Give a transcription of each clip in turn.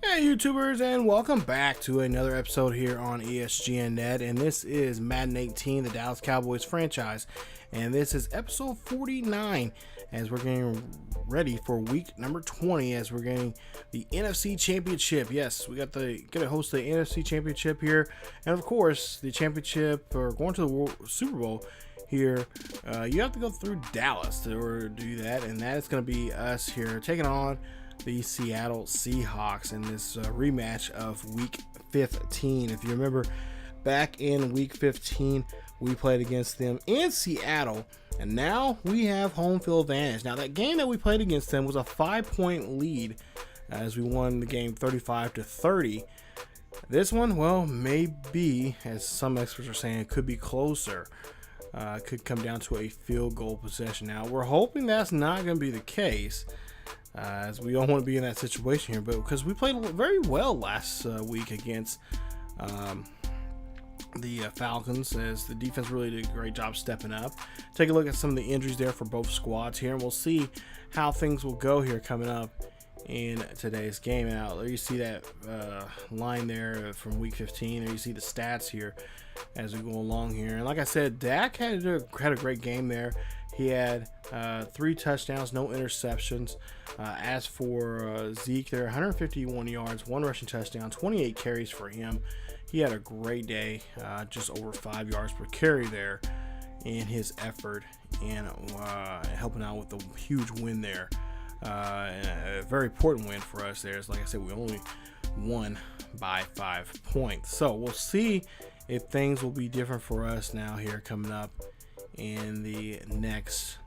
Hey YouTubers, and welcome back to another episode here on ESGNet, and this is Madden 18, the Dallas Cowboys franchise, and this is episode 49 as we're getting ready for week number 20 as we're getting the NFC Championship. Yes, we got gonna host the NFC Championship here, and of course the championship or going to the Super Bowl here. You have to go through Dallas to do that, and that is going to be us here taking on the Seattle Seahawks in this rematch of week 15. If you remember, back in week 15 we played against them in Seattle, and now we have home field advantage. Now that game that we played against them was a 5-point lead as we won the game 35-30. This one, well, maybe, as some experts are saying, it could be closer. Could come down to a field goal possession. Now we're hoping that's not going to be the case, as we don't want to be in that situation here, but because we played very well last week against the Falcons, as the defense really did a great job stepping up. Take a look at some of the injuries there for both squads here, and we'll see how things will go here coming up in today's game. Now there you see that line there from week 15. There you see the stats here as we go along here, and like I said, Dak had a great game there. He had 3 touchdowns, no interceptions. As for Zeke, there 151 yards, 1 rushing touchdown, 28 carries for him. He had a great day, just over 5 yards per carry there in his effort, and helping out with the huge win there. A very important win for us there. Like I said, we only won by 5 points. So we'll see if things will be different for us now here coming up in the next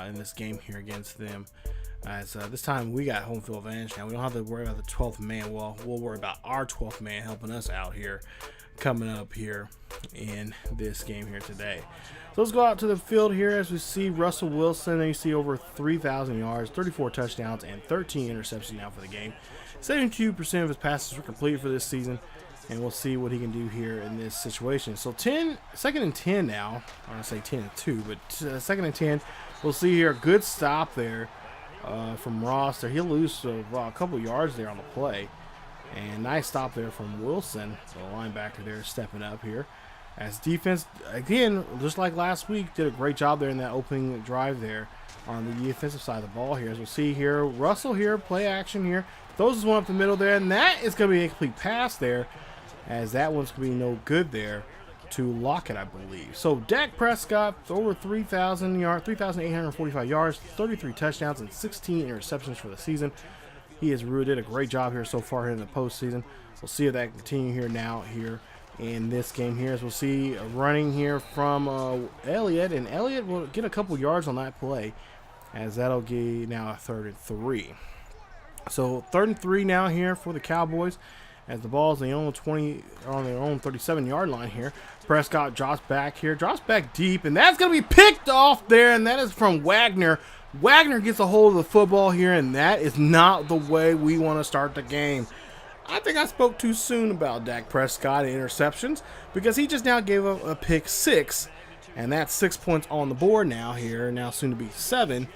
in this game here against them. As this time we got home field advantage. Now we don't have to worry about the 12th man. Well, we'll worry about our 12th man helping us out here coming up here in this game here today. So let's go out to the field here as we see Russell Wilson. And you see over 3,000 yards, 34 touchdowns, and 13 interceptions now for the game. 72% of his passes were completed for this season, and we'll see what he can do here in this situation. So 2nd and 10 now. I want to say 10 and 2, but 2nd and 10. We'll see here a good stop there from Rawls there. He'll lose a couple yards there on the play. And nice stop there from Wilson, the linebacker there, stepping up here. As defense, again, just like last week, did a great job there in that opening drive there on the defensive side of the ball here. As we'll see here, Russell here, play action here. Throws this one up the middle there, and that is going to be a complete pass there, as that one's going to be no good there to Lockett, I believe. So Dak Prescott, over 3,000 yards, 3,845 yards, 33 touchdowns, and 16 interceptions for the season. He has really did a great job here so far here in the postseason. We'll see if that can continue here now here in this game here, as we'll see a running here from Elliott, and Elliott will get a couple yards on that play, as that'll get now a 3rd and 3. So 3rd and 3 now here for the Cowboys, as the ball is on their own 37-yard line here. Prescott drops back here, drops back deep, and that's going to be picked off there, and that is from Wagner. Wagner gets a hold of the football here, and that is not the way we want to start the game. I think I spoke too soon about Dak Prescott and interceptions, because he just now gave up a pick 6, and that's 6 points on the board now here, now soon to be 7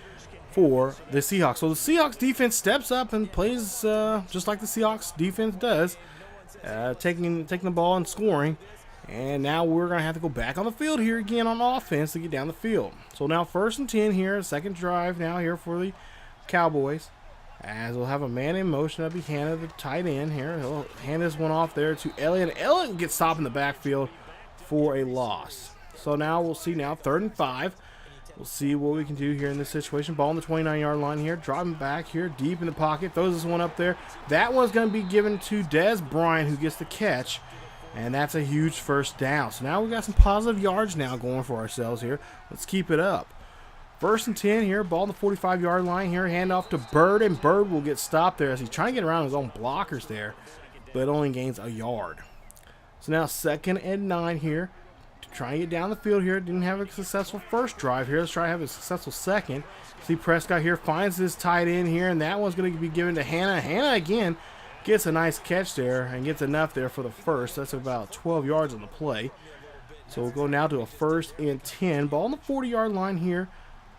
for the Seahawks. So the Seahawks defense steps up and plays just like the Seahawks defense does, taking the ball and scoring. And now we're going to have to go back on the field here again on offense to get down the field. So now 1st and 10 here, 2nd drive now here for the Cowboys. As we'll have a man in motion. That'll be handed to the tight end here. He'll hand this one off there to Elliott. Elliott gets stopped in the backfield for a loss. So now we'll see now 3rd and 5. We'll see what we can do here in this situation. Ball on the 29-yard line here. Dropping back here deep in the pocket. Throws this one up there. That one's going to be given to Bryant, who gets the catch. And that's a huge 1st down. So now we've got some positive yards now going for ourselves here. Let's keep it up. 1st and 10 here. Ball on the 45-yard line here. Hand off to Byrd, and Byrd will get stopped there as he's trying to get around his own blockers there, but only gains a yard. So now 2nd and 9 here. Trying to get down the field here. Didn't have a successful 1st drive here. Let's try to have a successful 2nd. See Prescott here finds his tight end here, and that one's going to be given to Hannah. Hannah again gets a nice catch there and gets enough there for the 1st. That's about 12 yards on the play. So we'll go now to a 1st and 10. Ball on the 40-yard line here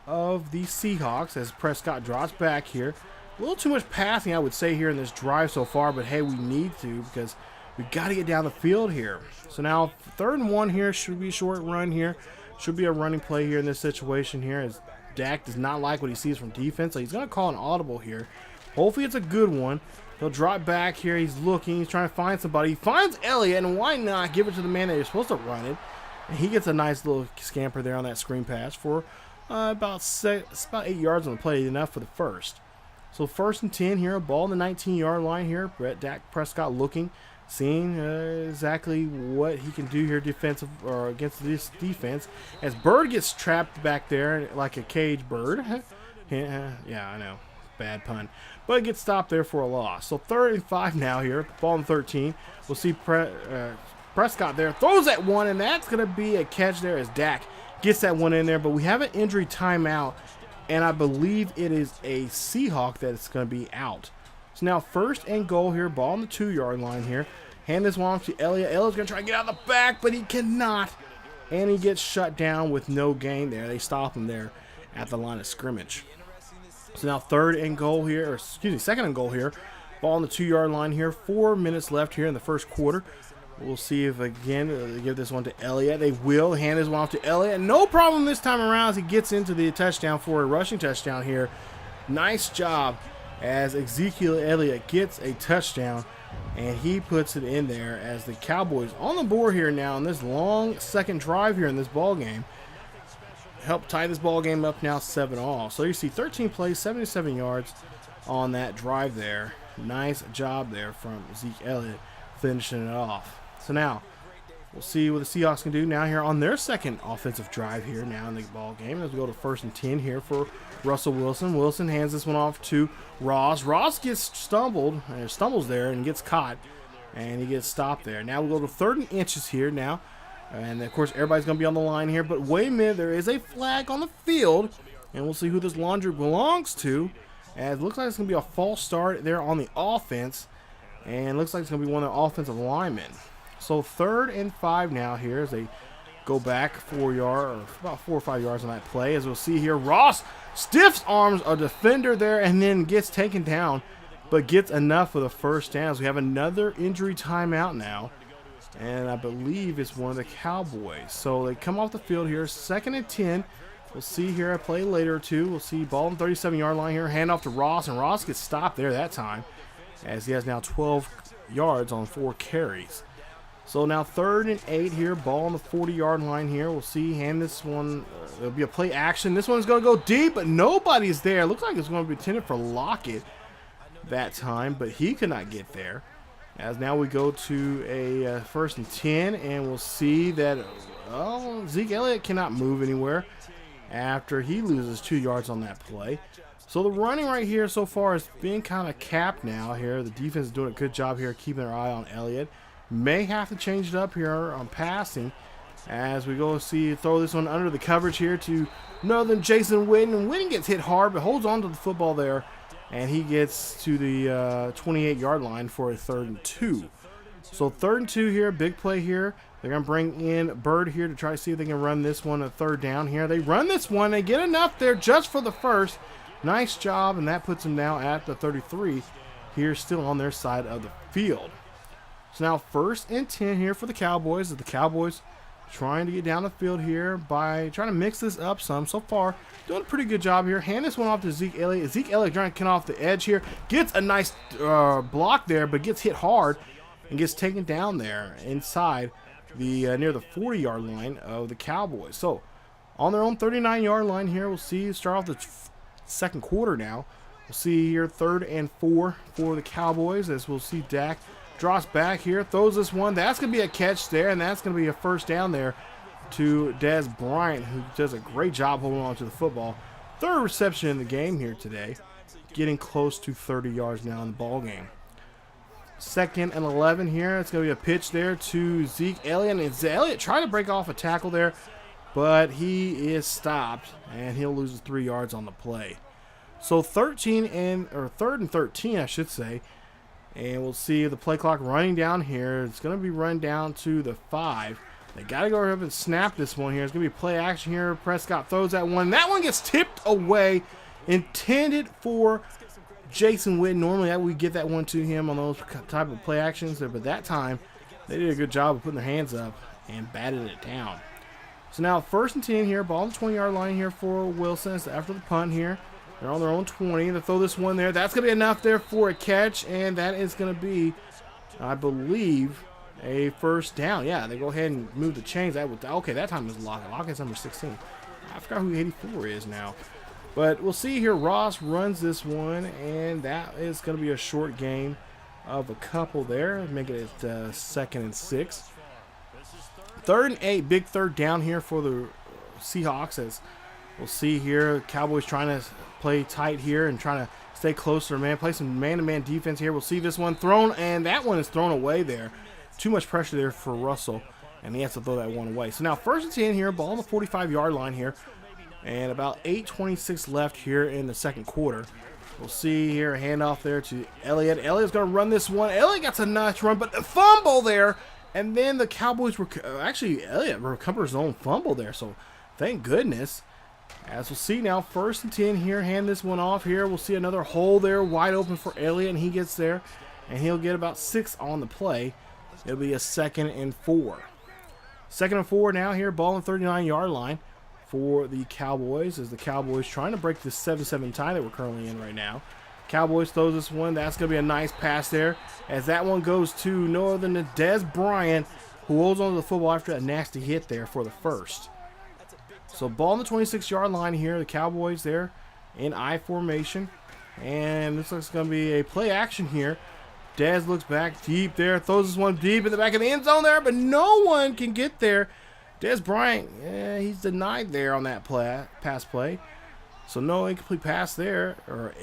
of the Seahawks as Prescott drops back here. A little too much passing, I would say, here in this drive so far, but hey, we need to because we got to get down the field here. So now 3rd and 1 here, should be a short run here. Should be a running play here in this situation here, as Dak does not like what he sees from defense, so he's going to call an audible here. Hopefully it's a good one. He'll drop back here. He's looking. He's trying to find somebody. He finds Elliott, and why not give it to the man that you're supposed to run it? And he gets a nice little scamper there on that screen pass for about 8 yards on the play, enough for the first. So 1st and 10 here, a ball on the 19-yard line here. Dak Prescott looking, seeing exactly what he can do here defensive or against this defense. As Byrd gets trapped back there like a cage bird. Yeah, I know. Bad pun. But it gets stopped there for a loss. So 3rd and 5 now here. Ball on 13. We'll see Prescott there. Throws that one, and that's going to be a catch there as Dak gets that one in there. But we have an injury timeout, and I believe it is a Seahawk that is going to be out. So now 1st and goal here. Ball on the 2-yard line here. Hand this one off to Elliott. Elliott's going to try to get out of the back, but he cannot. And he gets shut down with no gain there. They stop him there at the line of scrimmage. So now 3rd and goal here, or excuse me, 2nd and goal here. Ball on the 2-yard line here. 4 minutes left here in the 1st quarter. We'll see if, again, they give this one to Elliott. They will hand this one off to Elliott. No problem this time around as he gets into the touchdown for a rushing touchdown here. Nice job as Ezekiel Elliott gets a touchdown, and he puts it in there as the Cowboys on the board here now on this long 2nd drive here in this ball game. Help tie this ball game up now 7-all. So you see 13 plays, 77 yards on that drive there. Nice job there from Zeke Elliott finishing it off. So now we'll see what the Seahawks can do now here on their 2nd offensive drive here now in the ball game as we go to 1st and 10 here for Russell Wilson. Wilson hands this one off to Rawls. Rawls gets stumbles there and gets caught, and he gets stopped there. Now we'll go to 3rd and inches here now. And, of course, everybody's going to be on the line here. But wait a minute, there is a flag on the field. And we'll see who this laundry belongs to. As it looks like it's going to be a false start there on the offense. And it looks like it's going to be one of the offensive linemen. So 3rd and 5 now here as they go back 4 yards, or about 4 or 5 yards on that play. As we'll see here, Ross stiffs arms a defender there and then gets taken down. But gets enough for the first down. As we have another injury timeout now. And I believe it's one of the Cowboys. So they come off the field here. 2nd and 10. We'll see here a play later or two. We'll see ball on the 37-yard line here. Hand off to Ross. And Ross gets stopped there that time, as he has now 12 yards on 4 carries. So now 3rd and 8 here. Ball on the 40-yard line here. We'll see. Hand this one. It'll be a play action. This one's going to go deep, but nobody's there. Looks like it's going to be intended for Lockett that time, but he could not get there. As now we go to a 1st and 10, and we'll see that Zeke Elliott cannot move anywhere after he loses 2 yards on that play. So the running right here so far is being kind of capped now here. The defense is doing a good job here keeping their eye on Elliott. May have to change it up here on passing as we go see throw this one under the coverage here to Northern Jason Witten. And Witten gets hit hard but holds on to the football there. And he gets to the 28-yard line for a 3rd and 2. So 3rd and 2 here, big play here. They're going to bring in Byrd here to try to see if they can run this one a 3rd down here. They run this one. They get enough there just for the first. Nice job, and that puts them now at the 33 here, still on their side of the field. So now 1st and 10 here for the Cowboys. The Cowboys trying to get down the field here by trying to mix this up some. So far, doing a pretty good job here. Hand this one off to Zeke Elliott. Zeke Elliott trying to get off the edge here. Gets a nice block there, but gets hit hard and gets taken down there inside the near the 40-yard line of the Cowboys. So on their own 39-yard line here, we'll see start off the 2nd quarter now. We'll see here 3rd and 4 for the Cowboys as we'll see Dak drops back here, throws this one. That's going to be a catch there, and that's going to be a 1st down there to Witten Bryant, who does a great job holding on to the football. 3rd reception in the game here today, getting close to 30 yards now in the ball game. 2nd and 11 here. It's going to be a pitch there to Zeke Elliott. And Elliott trying to break off a tackle there, but he is stopped, and he'll lose 3 yards on the play. So 3rd and 13, I should say. And we'll see the play clock running down here. It's going to be run down to the 5. They got to go ahead and snap this one here. It's going to be play action here. Prescott throws that one. That one gets tipped away, intended for Jason Witten. Normally we get that one to him on those type of play actions, but that time they did a good job of putting their hands up and batted it down. So now 1st and 10 here, ball on the 20-yard line here for Wilson. It's after the punt here. They're on their own 20. They throw this one there. That's going to be enough there for a catch, and that is going to be, I believe, a 1st down. Yeah, they go ahead and move the chains. Okay, that time was Lockett. Lockett's number 16. I forgot who 84 is now. But we'll see here. Ross runs this one, and that is going to be a short gain of a couple there. Make it 2nd and 6. 3rd and 8. Big 3rd down here for the Seahawks, as we'll see here. Cowboys trying to play tight here and trying to stay closer, man. Play some man-to-man defense here. We'll see this one thrown, and that one is thrown away there. Too much pressure there for Russell, and he has to throw that one away. So now 1st and 10 here, ball on the 45-yard line here, and about 8:26 left here in the 2nd quarter. We'll see here a handoff there to Elliott. Elliott's going to run this one. Elliott gets a nice run, but the fumble there, and then the Cowboys were actually Elliott recovers his own fumble there. So thank goodness. As we'll see now, 1st and 10 here. Hand this one off here. We'll see another hole there wide open for Elliott, and he gets there, and he'll get about 6 on the play. It'll be a 2nd and 4. 2nd and 4 now here. Ball on the 39-yard line for the Cowboys, as the Cowboys trying to break this 7-7 tie that we're currently in right now. Cowboys throws this one. That's going to be a nice pass there, as that one goes to no other than Dez Bryant, who holds on to the football after a nasty hit there for the 1st. So ball on the 26-yard line here. The Cowboys there in I formation, and this looks going to be a play action here. Dez looks back deep there, throws this one deep in the back of the end zone there, but no one can get there. Dez Bryant, he's denied there on that pass play. So no incomplete pass there, or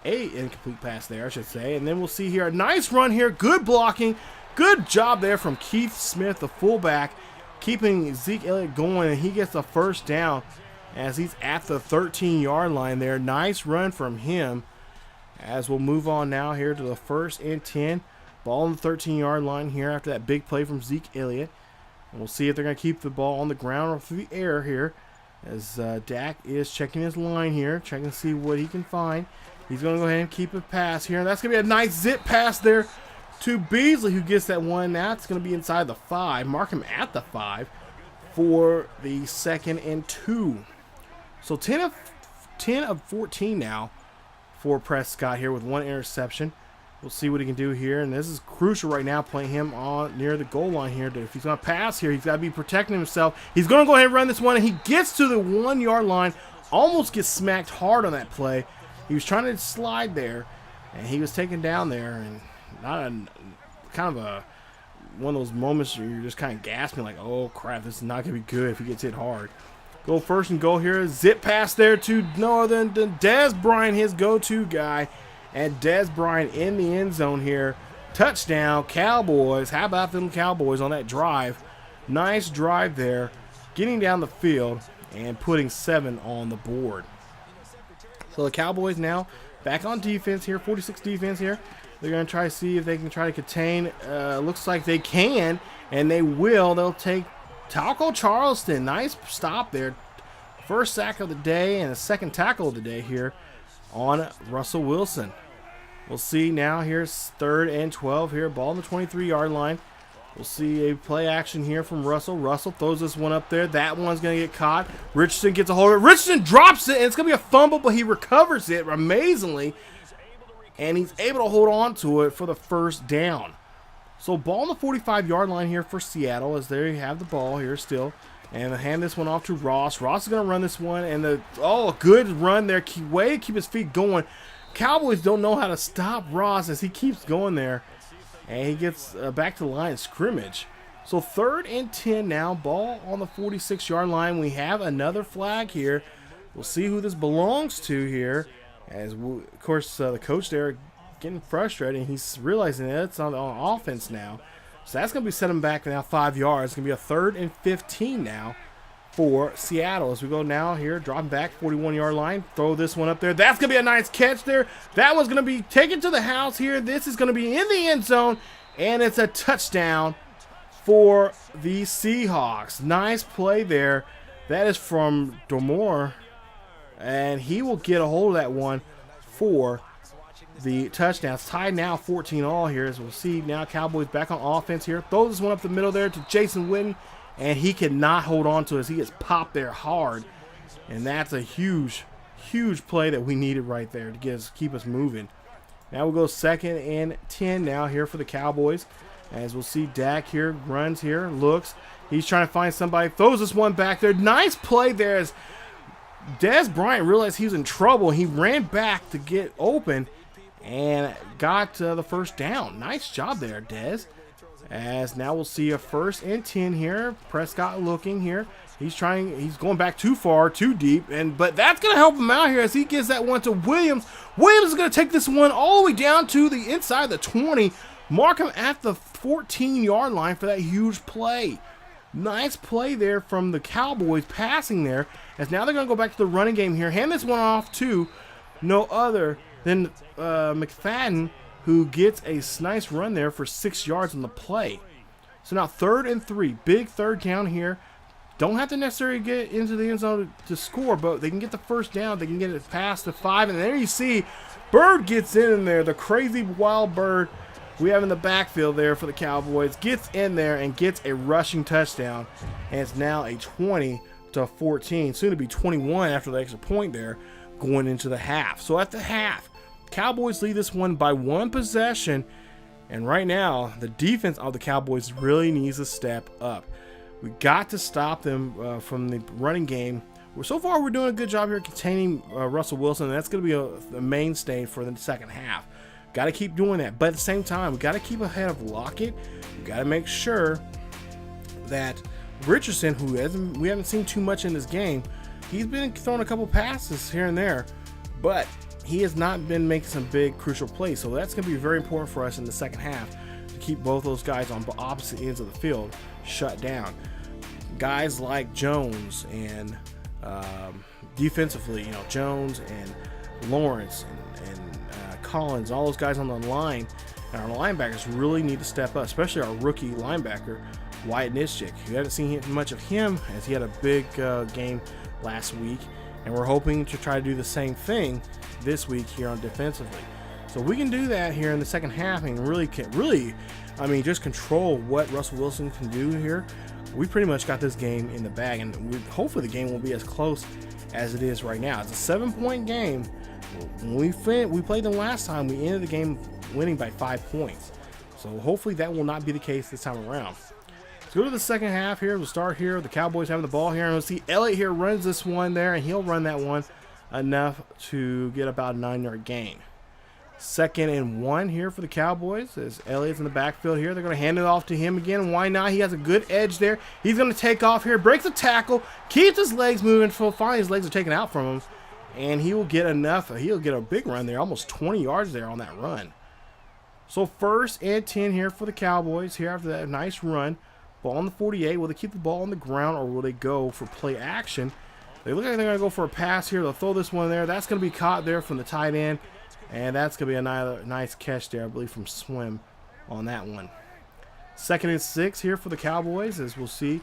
a incomplete pass there, I should say. And then we'll see here a nice run here, good blocking, good job there from Keith Smith, the fullback, keeping Ezekiel Elliott going, and he gets a 1st down as he's at the 13-yard line there. Nice run from him. As we'll move on now here to the 1st and 10. Ball on the 13-yard line here after that big play from Zeke Elliott. And we'll see if they're going to keep the ball on the ground or through the air here, as Dak is checking his line here, checking to see what he can find. He's going to go ahead and keep a pass here. And that's going to be a nice zip pass there to Beasley, who gets that one. Now it's going to be inside the 5. Mark him at the 5 for the 2nd and 2. So 10 of 14 now for Prescott here with 1 interception. We'll see what he can do here, and this is crucial right now, playing him on near the goal line here. If he's going to pass here, he's got to be protecting himself. He's going to go ahead and run this one, and he gets to the 1-yard line, almost gets smacked hard on that play. He was trying to slide there, and he was taken down there, and kind of one of those moments where you're just kind of gasping like, oh crap, this is not going to be good if he gets hit hard. Go 1st and goal here. Zip pass there to no other than Dez Bryant, his go-to guy. And Dez Bryant in the end zone here. Touchdown, Cowboys. How about them Cowboys on that drive? Nice drive there. Getting down the field and putting 7 on the board. So the Cowboys now back on defense here. 46 defense here. They're going to try to see if they can try to contain. Looks like they can, and they will. They'll take Taco Charleston. Nice stop there. 1st sack of the day and a 2nd tackle of the day here on Russell Wilson. We'll see now. Here's 3rd and 12 here. Ball on the 23-yard line. We'll see a play action here from Russell. Russell throws this one up there. That one's going to get caught. Richardson gets a hold of it. Richardson drops it, and it's going to be a fumble, but he recovers it amazingly, and he's able to hold on to it for the 1st down. So ball on the 45-yard line here for Seattle, as they have the ball here still. And they hand this one off to Ross. Ross is going to run this one, and a good run there. Way to keep his feet going. Cowboys don't know how to stop Ross as he keeps going there. And he gets back to the line of scrimmage. So 3rd and 10 now. Ball on the 46-yard line. We have another flag here. We'll see who this belongs to here. As of course, the coach there getting frustrated. And he's realizing that it's on offense now. So that's going to be setting back now 5 yards. It's going to be a 3rd and 15 now for Seattle. As we go now here, dropping back 41-yard line. Throw this one up there. That's going to be a nice catch there. That one's going to be taken to the house here. This is going to be in the end zone. And it's a touchdown for the Seahawks. Nice play there. That is from Domore. And he will get a hold of that one for the touchdowns. Tied now 14-all here, as we'll see now Cowboys back on offense here. Throws this one up the middle there to Jason Witten, and he cannot hold on to it as he gets popped there hard. And that's a huge, huge play that we needed right there to keep us moving. Now we'll go 2nd and 10 now here for the Cowboys. As we'll see Dak here, runs here, looks. He's trying to find somebody, throws this one back there. Nice play there as Dez Bryant realized he was in trouble. He ran back to get open and got the first down. Nice job there, Dez. As now we'll see a 1st and 10 here. Prescott looking here. He's going back too far, too deep, but that's going to help him out here as he gives that one to Williams. Williams is going to take this one all the way down to the inside the 20. Mark him at the 14-yard line for that huge play. Nice play there from the Cowboys passing there, as now they're going to go back to the running game here. Hand this one off to no other than McFadden, who gets a nice run there for 6 yards on the play. So now 3rd and 3. Big 3rd down here. Don't have to necessarily get into the end zone to score, but they can get the first down. They can get it past the 5. And there you see Byrd gets in there. The crazy wild Byrd we have in the backfield there for the Cowboys gets in there and gets a rushing touchdown. And it's now a 20-14, soon to be 21 after the extra point there going into the half. So at the half, Cowboys lead this one by 1 possession. And right now, the defense of the Cowboys really needs to step up. We got to stop them from the running game. So far, we're doing a good job here containing Russell Wilson, and that's going to be a mainstay for the second half. Got to keep doing that, but at the same time, we got to keep ahead of Lockett. We got to make sure that Richardson, who we haven't seen too much in this game, he's been throwing a couple passes here and there, but he has not been making some big crucial plays. So that's going to be very important for us in the second half to keep both those guys on opposite ends of the field shut down. Guys like Jones and defensively, Jones and Lawrence and Collins, all those guys on the line, and our linebackers really need to step up, especially our rookie linebacker, Witten. We haven't seen much of him as he had a big game last week, and we're hoping to try to do the same thing this week here on defensively. So we can do that here in the second half and really just control what Russell Wilson can do here. We pretty much got this game in the bag, and hopefully the game won't be as close as it is right now. It's a 7-point game. When we played them last time, we ended the game winning by 5 points. So hopefully that will not be the case this time around. Let's go to the second half here. We'll start here. The Cowboys having the ball here, and we'll see Elliott here runs this one there, and he'll run that one enough to get about a 9-yard gain. 2nd and 1 here for the Cowboys as Elliott's in the backfield here. They're going to hand it off to him again. Why not? He has a good edge there. He's going to take off here, breaks a tackle, keeps his legs moving. Finally, his legs are taken out from him, and he will get enough. He'll get a big run there, almost 20 yards there on that run. So 1st and 10 here for the Cowboys here after that nice run. Ball on the 48. Will they keep the ball on the ground, or will they go for play action? They look like they're going to go for a pass here. They'll throw this one there. That's going to be caught there from the tight end. And that's going to be another nice catch there, I believe, from Swim on that one. 2nd and 6 here for the Cowboys, as we'll see.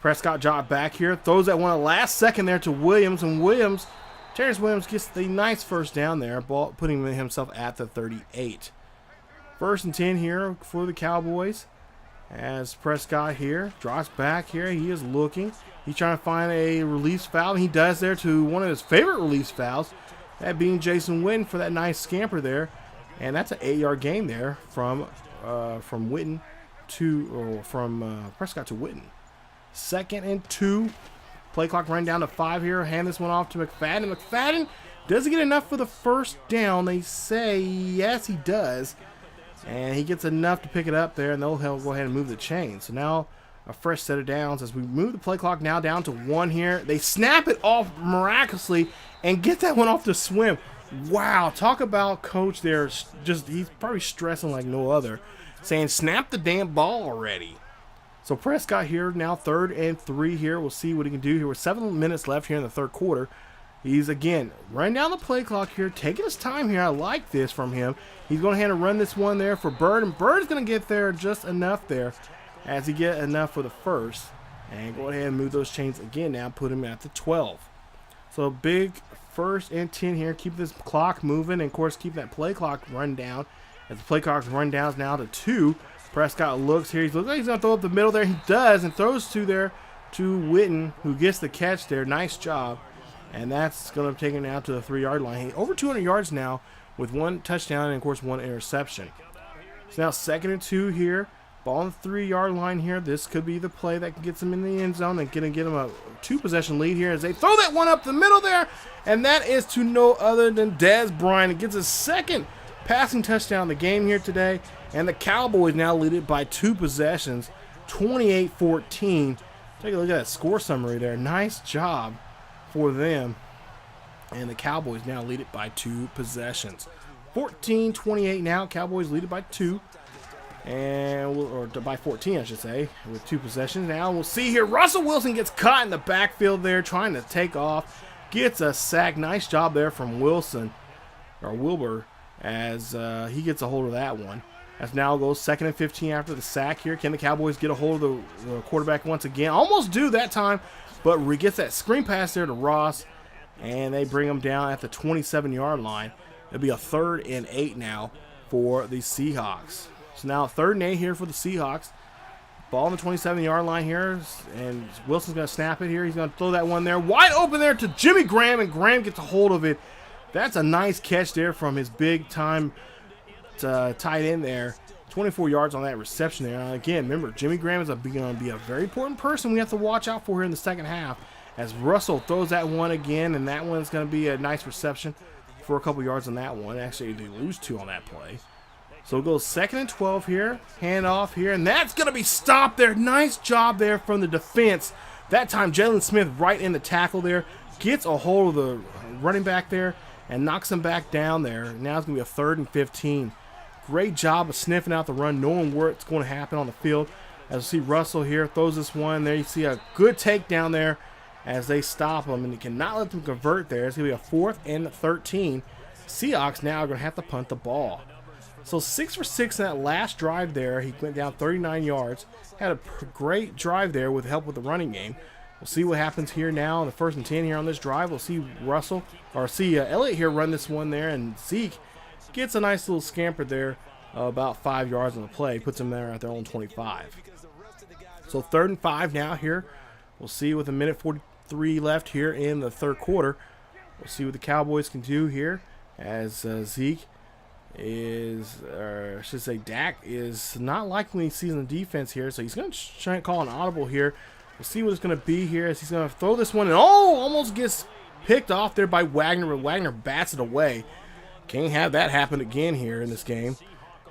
Prescott dropped back here. Throws that one at last second there to Williams. And Terrence Williams gets the nice first down there, putting himself at the 38. 1st and 10 here for the Cowboys. As Prescott here drops back here. He is looking. He's trying to find a release foul. And he does there to one of his favorite release fouls. That being Jason Witten for that nice scamper there. And that's an 8-yard gain there from Prescott to Witten. 2nd and 2. Play clock running down to 5 here. Hand this one off to McFadden. McFadden doesn't get enough for the first down. They say yes, he does. And he gets enough to pick it up there, and they'll go ahead and move the chain. So now a fresh set of downs as we move the play clock now down to 1 here. They snap it off miraculously and get that one off to Swim. Wow, talk about coach there. He's probably stressing like no other, saying snap the damn ball already. So Prescott here now 3rd and 3 here. We'll see what he can do here with 7 minutes left here in the third quarter. He's again running down the play clock here, taking his time here. I like this from him. He's going to run this one there for Byrd, and Bird's going to get there just enough there as he get enough for the first. And go ahead and move those chains again now, put him at the 12. So big first and 10 here. Keep this clock moving, and of course keep that play clock run down. As the play clock run down now to 2. Prescott looks here. He looks like he's going to throw up the middle there. He does, and throws to there to Witten, who gets the catch there. Nice job. And that's going to take him out to the 3-yard line. Over 200 yards now with 1 touchdown and, of course, 1 interception. So now 2nd and 2 here. Ball on the 3-yard line here. This could be the play that gets him in the end zone and going to get him a 2-possession lead here as they throw that one up the middle there. And that is to no other than Dez Bryant. It gets his 2nd passing touchdown in the game here today. And the Cowboys now lead it by 2 possessions, 28-14. Take a look at that score summary there. Nice job for them. And the Cowboys now lead it by 2 possessions. 14-28 now. Cowboys lead it by 2. Or by 14, I should say, with 2 possessions. Now we'll see here. Russell Wilson gets caught in the backfield there, trying to take off. Gets a sack. Nice job there from Wilson, or Wilbur, as he gets a hold of that one. As now goes 2nd and 15 after the sack here. Can the Cowboys get a hold of the quarterback once again? Almost do that time, but he gets that screen pass there to Ross, and they bring him down at the 27-yard line. It'll be a 3rd and 8 now for the Seahawks. So now 3rd and 8 here for the Seahawks. Ball on the 27-yard line here, and Wilson's going to snap it here. He's going to throw that one there. Wide open there to Jimmy Graham, and Graham gets a hold of it. That's a nice catch there from his big-time tight end there. 24 yards on that reception there. Again, remember, Jimmy Graham is going to be a very important person we have to watch out for here in the second half. As Russell throws that one again, and that one's going to be a nice reception for a couple yards on that one. Actually, they lose 2 on that play. So it goes 2nd and 12 here. Hand off here, and that's going to be stopped there. Nice job there from the defense. That time, Jalen Smith right in the tackle there. Gets a hold of the running back there and knocks him back down there. Now it's going to be a 3rd and 15. Great job of sniffing out the run, knowing where it's going to happen on the field. As you see Russell here, throws this one there. You see a good takedown there as they stop him, and you cannot let them convert there. It's going to be a 4th and 13. Seahawks now are going to have to punt the ball. So 6 for 6 in that last drive there. He went down 39 yards. Had a great drive there with help with the running game. We'll see what happens here now in the 1st and 10 here on this drive. We'll see Elliott here run this one there, and Zeke gets a nice little scamper there, about 5 yards on the play. Puts them there at their own 25. So 3rd and 5 now here. We'll see with a minute 43 left here in the 3rd quarter. We'll see what the Cowboys can do here as Zeke Dak is not liking what he sees in the defense here. So he's going to try and call an audible here. We'll see what it's going to be here as he's going to throw this one. And almost gets picked off there by Wagner, but Wagner bats it away. Can't have that happen again here in this game.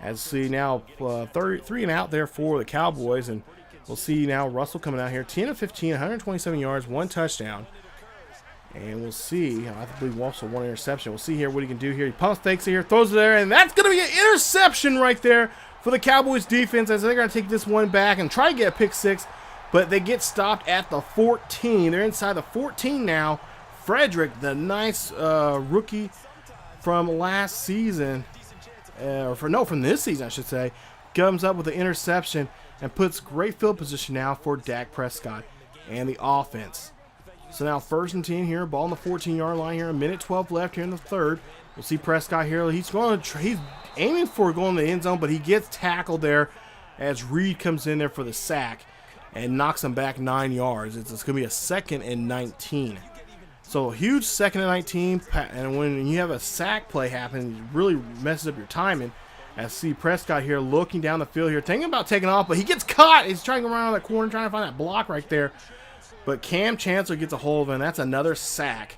As see now 3 and out there for the Cowboys, and we'll see now Russell coming out here 10 of 15, 127 yards, 1 touchdown, and we'll see. I believe also 1 interception. We'll see here what he can do here. He pump fakes it here, throws it there, and that's going to be an interception right there for the Cowboys defense as they're going to take this one back and try to get a pick 6, but they get stopped at the 14. They're inside the 14 now. Frederick, the nice rookie from last season, from this season, I should say, comes up with an interception and puts great field position now for Dak Prescott and the offense. So now 1st and 10 here, ball on the 14-yard line here, a minute 12 left here in the 3rd. We'll see Prescott here. He's aiming for going to the end zone, but he gets tackled there as Reed comes in there for the sack and knocks him back 9 yards. It's going to be a 2nd and 19. So a huge 2nd and 19, and when you have a sack play happen, it really messes up your timing. As see Prescott here looking down the field here, thinking about taking off, but he gets caught. He's trying to go around that corner, trying to find that block right there. But Cam Chancellor gets a hold of him. That's another sack,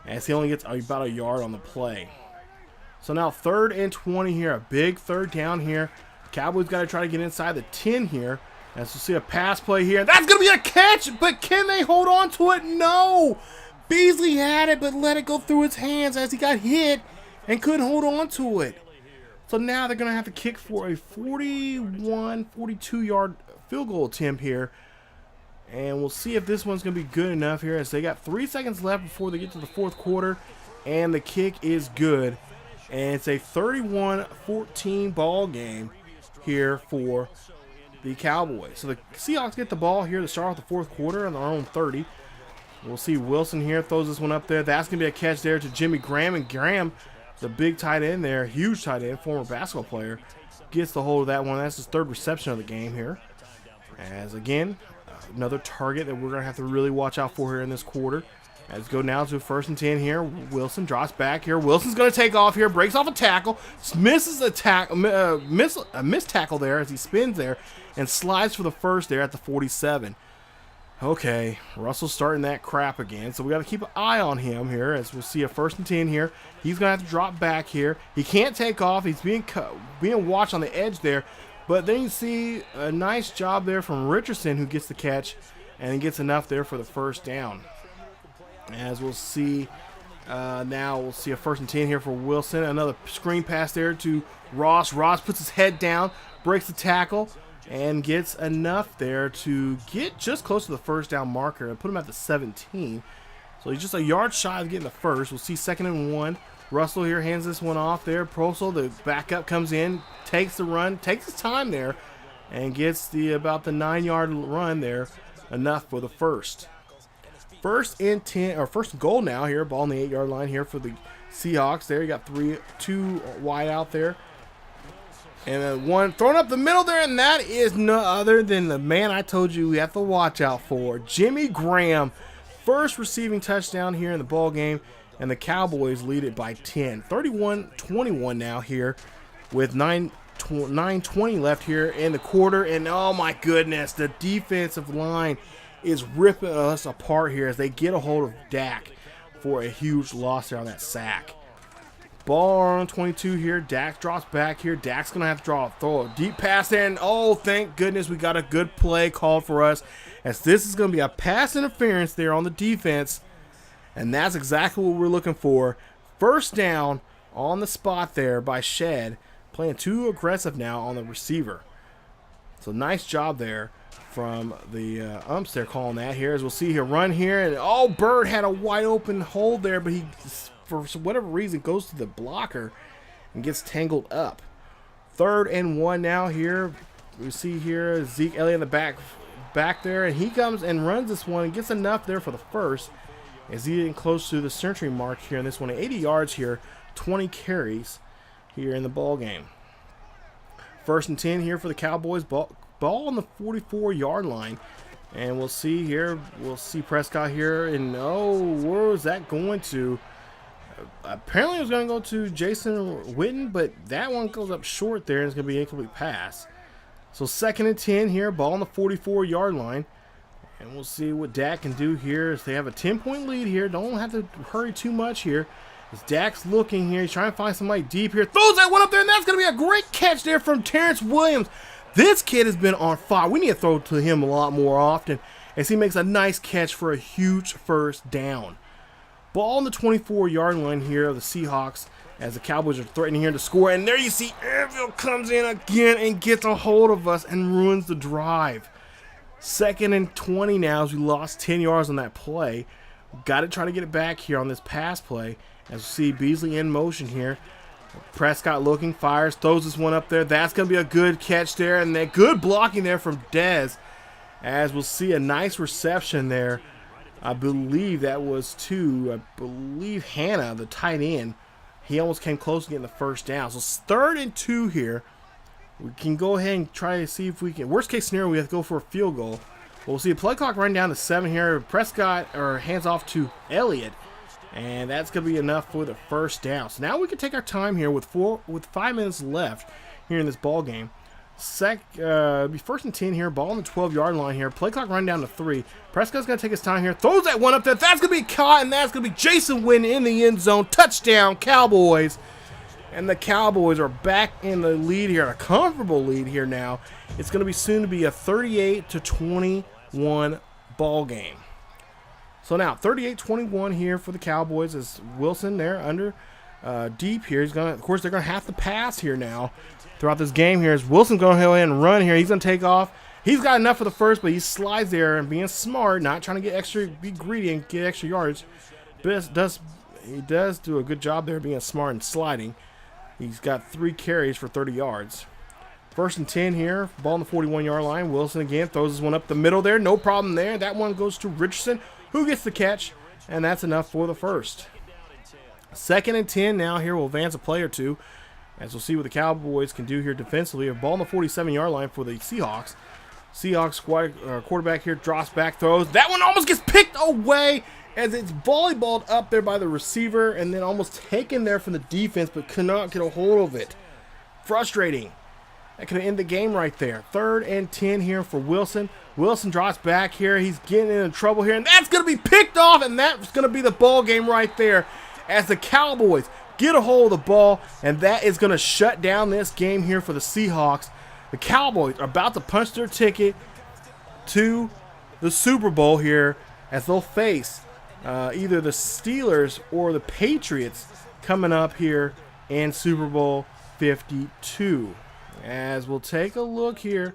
as he only gets about a yard on the play. So now 3rd and 20 here, a big 3rd down here. Cowboys got to try to get inside the 10 here. As we see a pass play here. That's going to be a catch, but can they hold on to it? No! Beasley had it, but let it go through his hands as he got hit and couldn't hold on to it. So now they're going to have to kick for a 42-yard field goal attempt here. And we'll see if this one's going to be good enough here as they got 3 seconds left before they get to the 4th quarter. And the kick is good. And it's a 31-14 ball game here for the Cowboys. So the Seahawks get the ball here to start off the 4th quarter on their own 30. We'll see Wilson here throws this one up there. That's going to be a catch there to Jimmy Graham. And Graham, the big tight end there, huge tight end, former basketball player, gets the hold of that one. That's his third reception of the game here. As again, another target that we're going to have to really watch out for here in this quarter. Let's go now to 1st and 10 here. Wilson drops back here. Wilson's going to take off here, breaks off a tackle, misses a missed tackle there as he spins there, and slides for the first there at the 47. Okay, Russell's starting that crap again, so we got to keep an eye on him here as we'll see a 1st and 10 here. He's going to have to drop back here. He can't take off. He's being watched on the edge there, but then you see a nice job there from Richardson who gets the catch, and he gets enough there for the first down. As we'll see now, we'll see a 1st and 10 here for Wilson. Another screen pass there to Ross. Ross puts his head down, breaks the tackle, and gets enough there to get just close to the first down marker and put him at the 17. So he's just a yard shy of getting the first. We'll see 2nd and 1. Russell here hands this one off there. Prosel, the backup, comes in, takes the run, takes his time there, and gets about the 9-yard run there, enough for the first. 1st and 10, or 1st and goal now here, ball on the 8-yard line here for the Seahawks. There you got 2 wide out there. And then one thrown up the middle there, and that is no other than the man I told you we have to watch out for, Jimmy Graham. First receiving touchdown here in the ball game, and the Cowboys lead it by 10. 31-21 now here with 9:20 left here in the quarter. And oh my goodness, the defensive line is ripping us apart here as they get a hold of Dak for a huge loss there on that sack. Ball on 22 here. Dak drops back here. Dak's going to have to throw a deep pass there. And oh, thank goodness we got a good play called for us, as this is going to be a pass interference there on the defense. And that's exactly what we're looking for. First down on the spot there by Shed. Playing too aggressive now on the receiver. So nice job there from the umps there calling that here. As we'll see here, run here. And oh, Byrd had a wide open hole there, but he, for whatever reason, goes to the blocker and gets tangled up. 3rd and 1 now here. We see here Ezekiel Elliott in the back there, and he comes and runs this one and gets enough there for the first, as he getting close to the century mark here in this one. 80 yards here, 20 carries here in the ball game. 1st and 10 here for the Cowboys. Ball on the 44-yard line. And we'll see here, we'll see Prescott here, and oh, where was that going to? Apparently it was going to go to Jason Witten, but that one goes up short there, and it's going to be an incomplete pass. So 2nd and 10 here, ball on the 44-yard line. And we'll see what Dak can do here as they have a 10-point lead here. Don't have to hurry too much here. As Dak's looking here, he's trying to find somebody deep here. Throws that one up there, and that's going to be a great catch there from Terrence Williams. This kid has been on fire. We need to throw to him a lot more often as he makes a nice catch for a huge first down. Ball on the 24-yard line here of the Seahawks as the Cowboys are threatening here to score. And there you see Airville comes in again and gets a hold of us and ruins the drive. 2nd and 20 now as we lost 10 yards on that play. Got to try to get it back here on this pass play. As we see Beasley in motion here. Prescott looking, fires, throws this one up there. That's going to be a good catch there. And that good blocking there from Dez. As we'll see a nice reception there. I believe that was to, Hannah, the tight end. He almost came close to getting the first down. So 3rd and 2 here. We can go ahead and try to see if we can. Worst case scenario, we have to go for a field goal. We'll see a play clock running down to 7 here. Prescott hands off to Elliott. And that's going to be enough for the first down. So now we can take our time here with 5 minutes left here in this ball game. Be 1st and 10 here. Ball on the 12-yard line here. Play clock run down to 3. Prescott's going to take his time here. Throws that one up there. That's going to be caught, and that's going to be Jason Witten in the end zone. Touchdown, Cowboys. And the Cowboys are back in the lead here, a comfortable lead here now. It's going to be soon to be a 38-21 ball game. So now 38-21 here for the Cowboys as Wilson there under deep here. He's going to, of course, they're going to have to pass here now throughout this game here. As Wilson's going to go ahead and run here. He's going to take off. He's got enough for the first, but he slides there and being smart, not trying to get extra, be greedy and get extra yards. But he does do a good job there being smart and sliding. He's got 3 carries for 30 yards. 1st and 10 here. Ball on the 41-yard line. Wilson again throws this one up the middle there. No problem there. That one goes to Richardson. who gets the catch, and that's enough for the first. 2nd and 10 now here. We'll advance a play or two, as we'll see what the Cowboys can do here defensively. A ball on the 47-yard line for the Seahawks. Seahawks quarterback here drops back, throws. That one almost gets picked away as it's volleyballed up there by the receiver and then almost taken there from the defense, but could not get a hold of it. Frustrating. That could end the game right there. 3rd and 10 here for Wilson. Wilson drops back here. He's getting into trouble here, and that's going to be picked off, and that's going to be the ball game right there as the Cowboys get a hold of the ball, and that is going to shut down this game here for the Seahawks. The Cowboys are about to punch their ticket to the Super Bowl here as they'll face either the Steelers or the Patriots coming up here in Super Bowl 52. As we'll take a look here,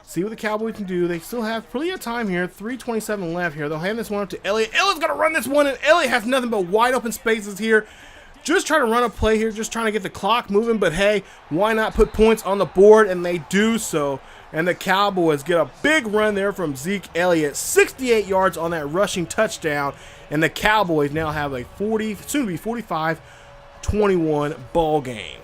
see what the Cowboys can do. They still have plenty of time here. 3:27 left here. They'll hand this one up to Elliott. Elliott's going to run this one, and Elliott has nothing but wide open spaces here. Just trying to run a play here, just trying to get the clock moving, but hey, why not put points on the board? And they do so. And the Cowboys get a big run there from Zeke Elliott, 68 yards on that rushing touchdown. And the Cowboys now have a 40, soon to be 45-21 ball game.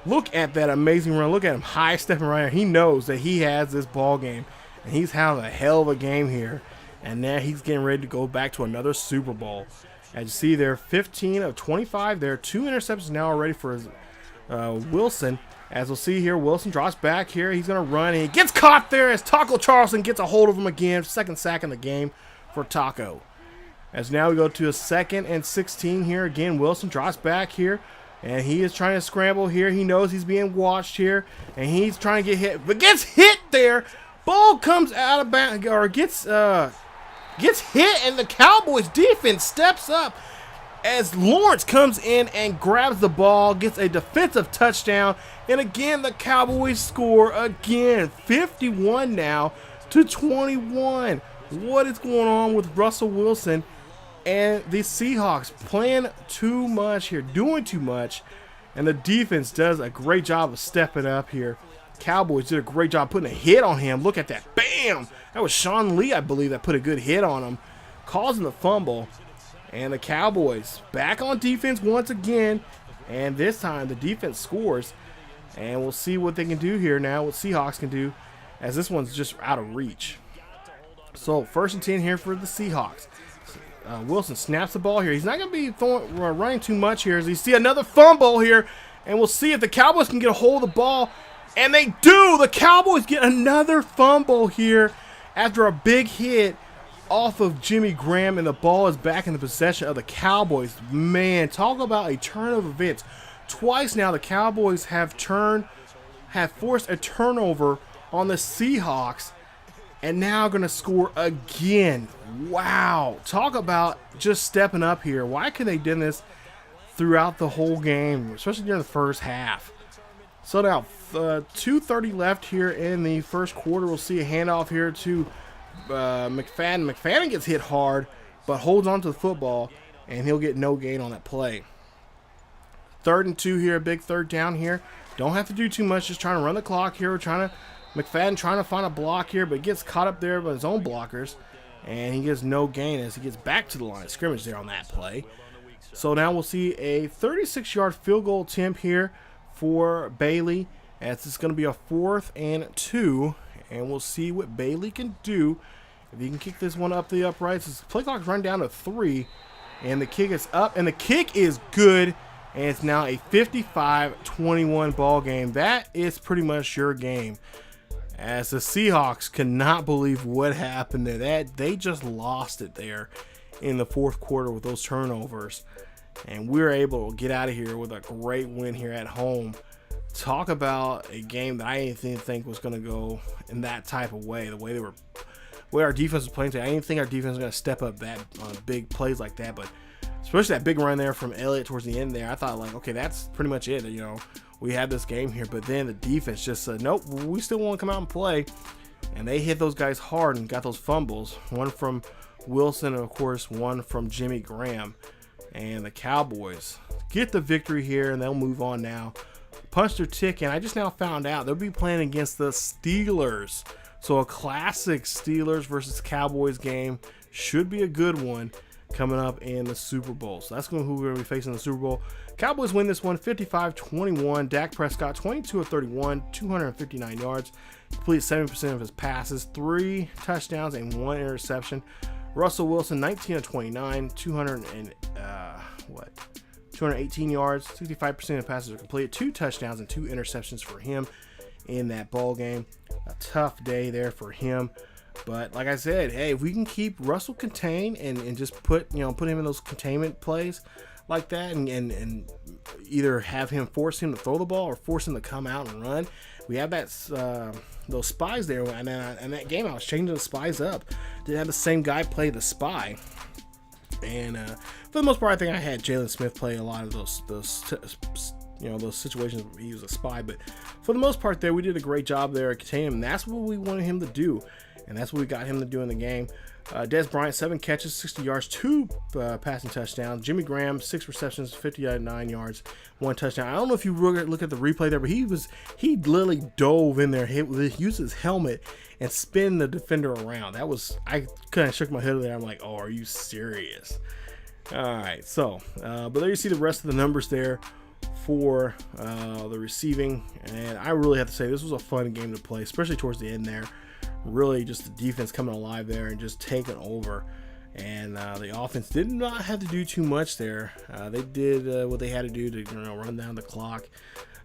Look at that amazing run. Look at him high stepping right here. He knows that he has this ball game, and he's having a hell of a game here. And now he's getting ready to go back to another Super Bowl. As you see there, 15 of 25 there. 2 interceptions now already for Wilson. As we'll see here, Wilson drops back here. He's going to run, and he gets caught there as Taco Charleston gets a hold of him again. 2nd sack in the game for Taco. As now we go to a 2nd and 16 here. Again, Wilson drops back here, and he is trying to scramble here. He knows he's being watched here, and he's trying to get hit, but gets hit there. Ball comes out of bounds, or gets hit, and the Cowboys defense steps up as Lawrence comes in and grabs the ball, gets a defensive touchdown, and again the Cowboys score again, 51 now to 21. What is going on with Russell Wilson and the Seahawks? Playing too much here, doing too much, and the defense does a great job of stepping up here. Cowboys did a great job putting a hit on him. Look at that. Bam! That was Sean Lee, I believe, that put a good hit on him, causing the fumble. And the Cowboys back on defense once again, and this time the defense scores. And we'll see what they can do here now, what Seahawks can do, as this one's just out of reach. So 1st and 10 here for the Seahawks. Wilson snaps the ball here. He's not going to be running too much here as you see another fumble here. And we'll see if the Cowboys can get a hold of the ball. And they do. The Cowboys get another fumble here after a big hit off of Jimmy Graham, and the ball is back in the possession of the Cowboys. Man, talk about a turn of events. Twice now the Cowboys have forced a turnover on the Seahawks, and now going to score again. Wow. Talk about just stepping up here. Why could they do this throughout the whole game, especially during the first half? So now 2:30 left here in the first quarter. We'll see a handoff here to McFadden. McFadden gets hit hard, but holds on to the football, and he'll get no gain on that play. 3rd and 2 here, a big 3rd down here. Don't have to do too much, just trying to run the clock here. McFadden trying to find a block here, but gets caught up there by his own blockers, and he gets no gain as he gets back to the line of scrimmage there on that play. So now we'll see a 36-yard field goal attempt here for Bailey, as it's going to be a 4th and 2, and we'll see what Bailey can do. If he can kick this one up the uprights, his play clock's run down to 3, and the kick is up, and the kick is good, and it's now a 55-21 ball game. That is pretty much your game, as the Seahawks cannot believe what happened there. They just lost it there in the 4th quarter with those turnovers, and we were able to get out of here with a great win here at home. Talk about a game that I didn't think was going to go in that type of way. The way our defense was playing today, I didn't think our defense was going to step up that on big plays like that. But especially that big run there from Elliott towards the end there, I thought, like, okay, that's pretty much it. You know, we had this game here. But then the defense just said, nope, we still want to come out and play. And they hit those guys hard and got those fumbles. One from Wilson and, of course, one from Jimmy Graham. And the Cowboys get the victory here, and they'll move on now. Punch their ticket, and I just now found out they'll be playing against the Steelers. So a classic Steelers versus Cowboys game should be a good one coming up in the Super Bowl. So that's who we're going to be facing in the Super Bowl. Cowboys win this one 55-21. Dak Prescott 22 of 31, 259 yards, completed 70% of his passes, 3 touchdowns and 1 interception. Russell Wilson 19 of 29, 218 yards, 65% of passes are completed, 2 touchdowns and 2 interceptions for him in that ball game. A tough day there for him. But like I said, hey, if we can keep Russell contained and just put him in those containment plays like that, and either have him force him to throw the ball or force him to come out and run. We have that those spies there, and that game I was changing the spies up. Didn't have the same guy play the spy, and for the most part, I think I had Jalen Smith play a lot of those situations where he was a spy. But for the most part, there we did a great job there at containing him. And that's what we wanted him to do, and that's what we got him to do in the game. Des Bryant 7 catches, 60 yards, 2 passing touchdowns. Jimmy Graham 6 receptions, 59 yards, 1 touchdown. I don't know if you look at the replay there, but he literally dove in there, used his helmet and spin the defender around. I kind of shook my head there. I'm like, oh, are you serious? All right, so but there you see the rest of the numbers there for the receiving, and I really have to say this was a fun game to play, especially towards the end there. Really just the defense coming alive there and just taking over, and the offense did not have to do too much there. They did what they had to do to run down the clock,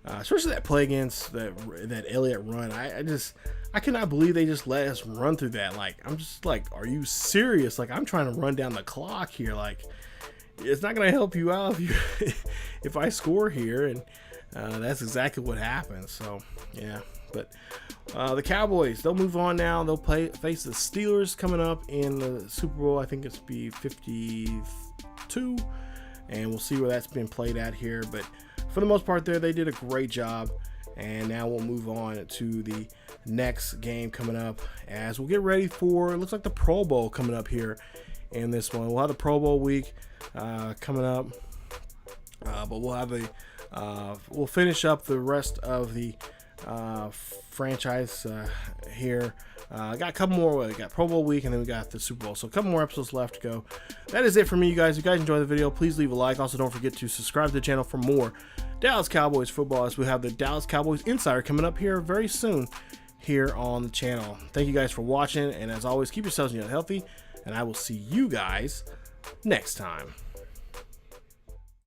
especially that play against that Elliott run. I cannot believe they just let us run through that. Like, I'm just like, are you serious? Like, I'm trying to run down the clock here. Like, it's not going to help you out if I score here, and that's exactly what happened. So yeah. But the Cowboys, they'll move on now. They'll face the Steelers coming up in the Super Bowl. I think it's be 52, and we'll see where that's been played at here. But for the most part there, they did a great job. And now we'll move on to the next game coming up as we'll get ready for, it looks like the Pro Bowl coming up here in this one. We'll have the Pro Bowl week coming up. But we'll have we'll finish up the rest of the franchise here. Got a couple more. We got Pro Bowl week, and then we got the Super Bowl. So a couple more episodes left to go. That is it for me, you guys. If you guys enjoyed the video, please leave a like. Also, don't forget to subscribe to the channel for more Dallas Cowboys football, as we have the Dallas Cowboys Insider coming up here very soon here on the channel. Thank you guys for watching, and as always, keep yourselves healthy, and I will see you guys next time.